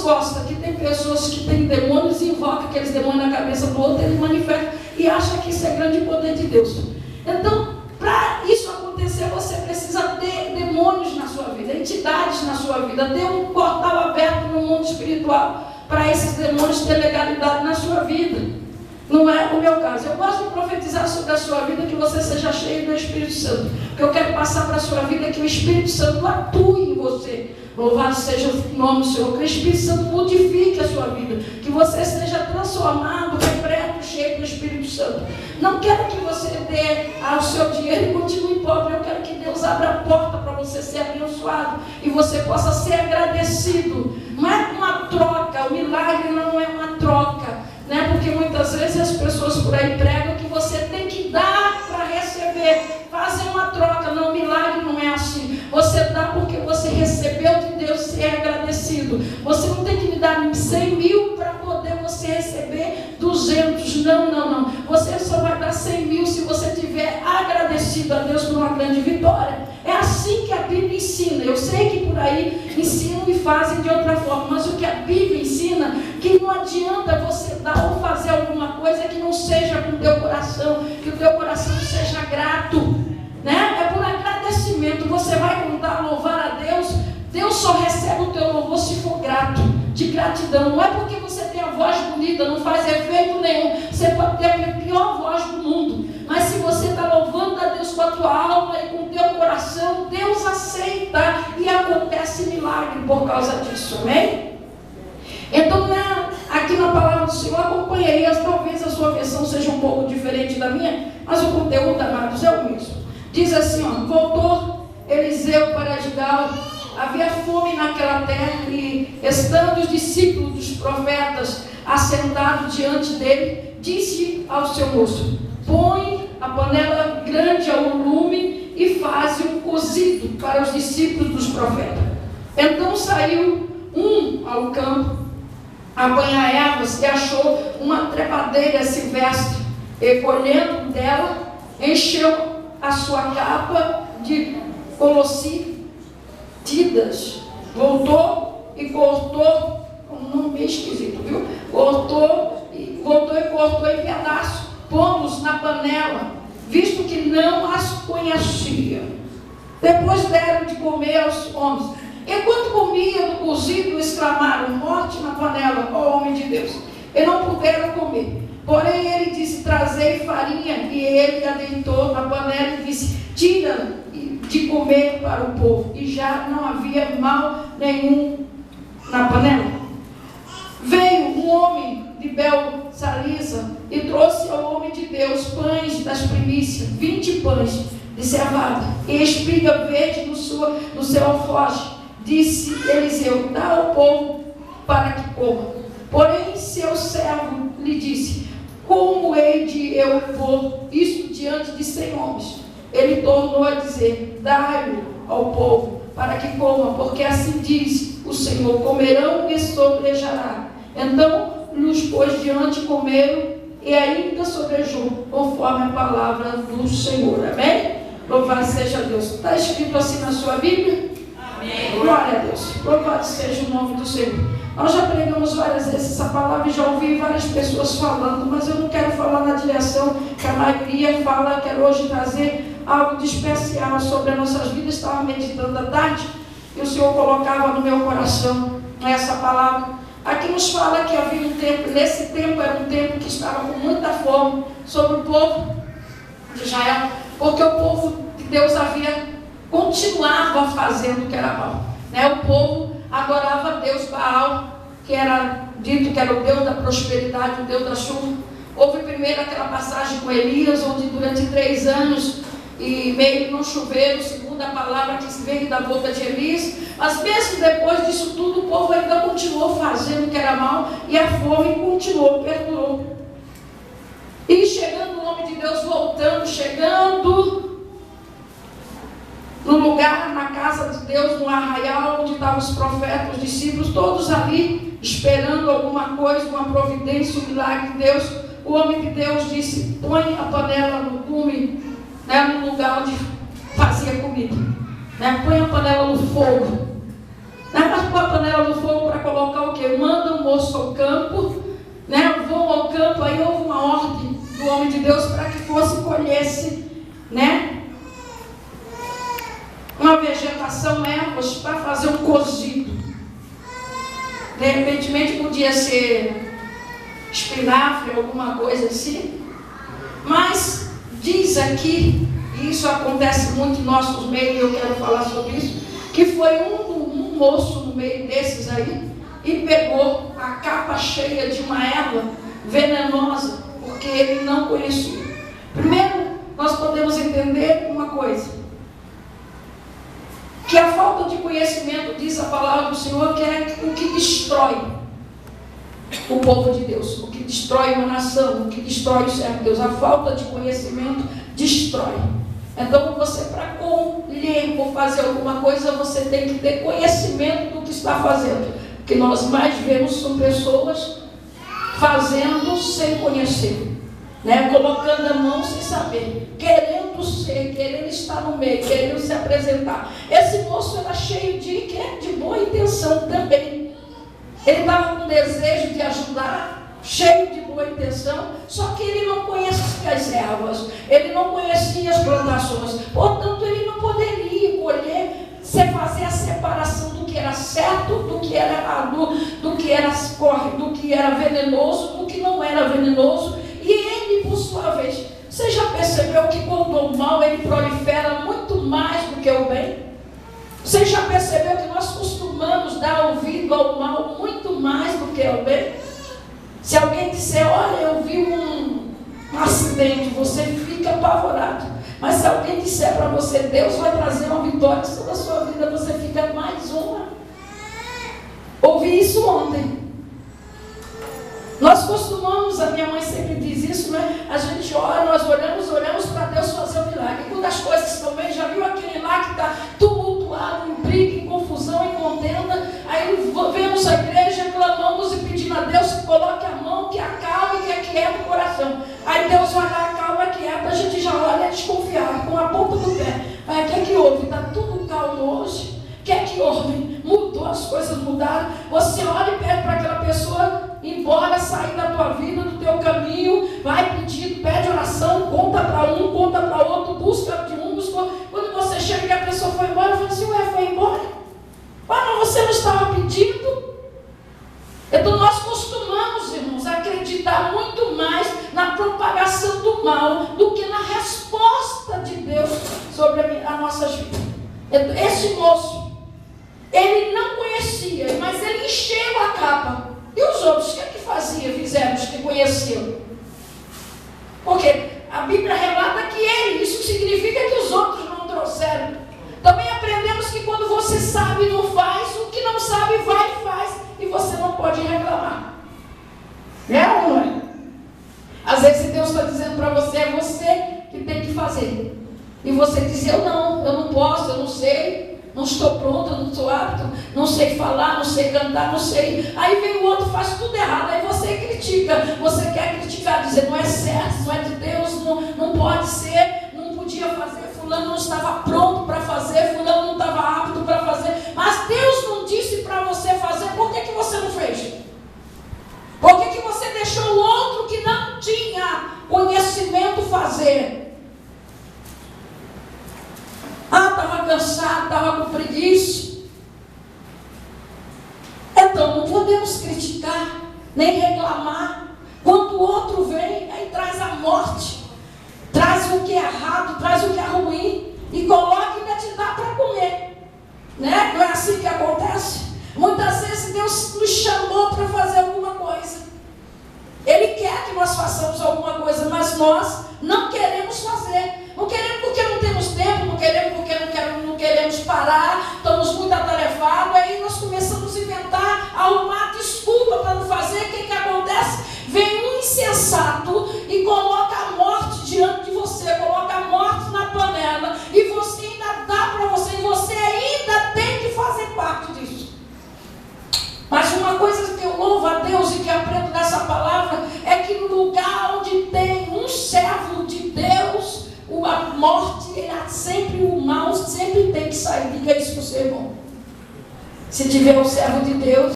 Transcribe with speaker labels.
Speaker 1: costas, que tem pessoas que têm demônios e invocam aqueles demônios na cabeça do outro, ele manifesta e acha que isso é grande poder de Deus. Então, para isso acontecer, você precisa ter demônios na sua vida, entidades na sua vida, ter um portal aberto no mundo espiritual, para esses demônios ter legalidade na sua vida. Não é o meu caso. Eu gosto de profetizar sobre a sua vida que você seja cheio do Espírito Santo. Porque eu quero passar para a sua vida que o Espírito Santo atue em você. Louvado seja o nome do Senhor. Que o Espírito Santo modifique a sua vida. Que você seja transformado, repleto, cheio do Espírito Santo. Não quero que você dê ao seu dinheiro e continue pobre. Eu quero que Deus abra a porta para você ser abençoado. E você possa ser agradecido. Não é uma troca. O milagre não é uma troca. Né? Porque muitas vezes as pessoas por aí pregam que você tem que dar para receber, fazem uma troca. Não, milagre não é assim. Você dá porque você recebeu de Deus e é agradecido. Você não tem que me dar 100 mil para poder você receber 200. Não. Você só vai dar 100 mil se você tiver agradecido a Deus por uma grande vitória. É assim que a Bíblia ensina. Eu sei que por aí ensinam e fazem de outra forma, mas o que a Bíblia ensina, que não adianta você dar ou fazer alguma coisa que não seja com o teu coração, que o teu coração seja grato, né? É por agradecimento. Você vai contar, louvar a Deus. Deus só recebe o teu louvor se for grato, de gratidão. Não é porque você tem a voz bonita, não faz efeito nenhum. Você pode ter a pior voz do mundo, mas se você está louvando a Deus com a tua alma e com o teu coração, Deus aceita e acontece milagre por causa disso, amém? Então, aqui na palavra do Senhor, acompanharia, talvez a sua versão seja um pouco diferente da minha, mas o conteúdo, amados, é o mesmo. Diz assim, voltou Eliseu para Gilgal. Havia fome naquela terra e, estando os discípulos dos profetas assentados diante dele, disse ao seu moço: põe a panela grande ao lume e faz um cozido para os discípulos dos profetas. Então saiu um ao campo a apanhar ervas e achou uma trepadeira silvestre, e colhendo dela, encheu a sua capa de colossidas. Voltou e cortou, um nome meio esquisito, viu? Voltou e cortou em pedaços, pô-los na panela, visto que não as conhecia. Depois deram de comer aos homens. Enquanto comia do cozido, exclamaram: morte na panela, ó homem de Deus. E não puderam comer. Porém ele disse: trazei farinha. E ele a deitou na panela e disse: tira de comer para o povo. E já não havia mal nenhum na panela. Veio um homem de Belsaliza e trouxe ao homem de Deus pães das primícias, 20 pães de cevada e espiga verde no seu alforje. Disse Eliseu: dá ao povo para que coma. Porém seu servo lhe disse: como hei de eu pôr isso diante de 100 homens? Ele tornou a dizer: dai-o ao povo para que coma, porque assim diz o Senhor: comerão e sobrejará. Então nos pôs diante, comeram e ainda sobrejou, conforme a palavra do Senhor. Amém? Louvado seja Deus. Está escrito assim na sua Bíblia? Amém. Glória a Deus. Louvado seja o nome do Senhor. Nós já pregamos várias vezes essa palavra e já ouvi várias pessoas falando, mas eu não quero falar na direção que a maioria fala. Quero hoje trazer algo de especial sobre as nossas vidas. Estava meditando à tarde e o Senhor colocava no meu coração essa palavra. Aqui nos fala que havia um tempo, nesse tempo era um tempo que estava com muita fome sobre o povo de Israel, porque o povo de Deus continuava fazendo o que era mal, né? O povo adorava Deus Baal, que era dito que era o Deus da prosperidade, o Deus da chuva. Houve primeiro aquela passagem com Elias, onde durante 3 anos e meio não choveram, segundo a palavra que veio da boca de Elias. Mas mesmo depois disso tudo, o povo ainda continuou fazendo o que era mal, e a fome continuou, perdurou. E chegando o homem de Deus, chegando no lugar, na casa de Deus, no arraial, onde estavam os profetas, os discípulos, todos ali, esperando alguma coisa, uma providência, um milagre de Deus. O homem de Deus disse: põe a panela no cume, né, no lugar onde fazia comida, né? Põe a panela no fogo, né? Mas põe a panela no fogo para colocar o quê? moço ao campo, né? Vão ao campo, aí houve uma ordem do homem de Deus para que fosse colhesse, né? Uma vegetação, ervas, para fazer um cozido. De repente podia ser espinafre, alguma coisa assim. Mas diz aqui, e isso acontece muito em nossos meios, e eu quero falar sobre isso, que foi um moço no meio desses aí, e pegou a capa cheia de uma erva venenosa, porque ele não conhecia. Primeiro, nós podemos entender uma coisa, que a falta de conhecimento, diz a palavra do Senhor, que é o que destrói o povo de Deus, o que destrói uma nação, o que destrói o servo de Deus. A falta de conhecimento destrói. Então, você, para colher ou fazer alguma coisa, você tem que ter conhecimento do que está fazendo. O que nós mais vemos são pessoas fazendo sem conhecer, né? Colocando a mão sem saber, querendo ser, querendo estar no meio, querendo se apresentar. Esse moço era cheio de boa intenção também. Ele estava com desejo de ajudar, cheio de boa intenção, só que ele não conhecia as ervas, ele não conhecia as plantações, portanto ele não poderia colher, fazer a separação do que era certo, do que era errado, do que era venenoso, do que não era venenoso. E ele, por sua vez, você já percebeu que quando o mal ele prolifera muito mais do que o bem? Você já percebeu que nós costumamos dar ouvido ao mal muito mais do que ao bem? Se alguém disser, olha, eu vi um acidente, você fica apavorado. Mas se alguém disser para você, Deus vai trazer uma vitória sobre a sua vida, você fica mais uma. Ouvi isso ontem. Nós costumamos, a minha mãe sempre diz isso, né? A gente ora, nós oramos para Deus fazer um milagre. E quando as coisas estão bem, já viu aquele lá que está tumultuado, em briga, em confusão, em contenda? Aí vemos a igreja, clamamos e pedindo a Deus que coloque a mão, que acalme, que aquieta o coração. Aí Deus vai lá, acalma, aquieta, a gente já olha desconfiado, com a ponta do pé. Aí o que é que houve? Está tudo calmo hoje? O que é que houve? Mudou, as coisas mudaram. Você olha e pede para aquela pessoa ir embora, sair da tua vida, do teu caminho, vai pedindo, pede oração, conta para um, conta para outro, busca de um, busca. Quando você chega e a pessoa foi embora, fala assim, ué, foi embora? Mas você não estava pedindo? Então nós costumamos, irmãos, acreditar muito mais na propagação do mal do que na resposta de Deus sobre a nossa vida. Esse moço, ele não conhecia, mas ele encheu a capa. E os outros, o que é que fizeram os que conheciam? Porque a Bíblia relata que ele, isso significa que os outros não trouxeram. Também aprendemos que quando você sabe não faz, o que não sabe vai e faz, e você não pode reclamar. É ou não é? Às vezes Deus está dizendo para você, é você que tem que fazer. E você diz, eu não posso, eu não sei, não estou pronto, não estou apto, não sei falar, não sei cantar, não sei. Aí vem o outro, faz tudo errado, aí você critica, você quer criticar, dizer, não é certo, não é de Deus, não pode ser, não podia fazer, fulano não estava pronto para fazer, fulano não estava apto para fazer. Mas Deus não disse para você fazer, por que você não fez? Por que você deixou o outro que não tinha conhecimento fazer? Estava cansado, estava com preguiça. Então não podemos criticar, nem reclamar. Quando o outro vem, aí traz a morte, traz o que é errado, traz o que é ruim, e coloca e ainda te dá para comer. Né? Não é assim que acontece? Muitas vezes Deus nos chamou para fazer alguma coisa. Ele quer que nós façamos alguma coisa, mas nós não queremos fazer. Não queremos porque não temos tempo, não queremos porque não queremos parar, estamos muito atarefados, aí nós começamos a inventar, a arrumar desculpa para não fazer. O que acontece? Vem um insensato e coloca a morte diante de você, coloca a morte na panela, e você ainda dá para você, e você ainda tem que fazer parte disso. Mas uma coisa que eu louvo a Deus e que aprendo nessa palavra é que no lugar onde tem um servo de Deus, a morte, sempre o mal sempre tem que sair. Diga isso para o seu irmão. Se tiver um servo de Deus,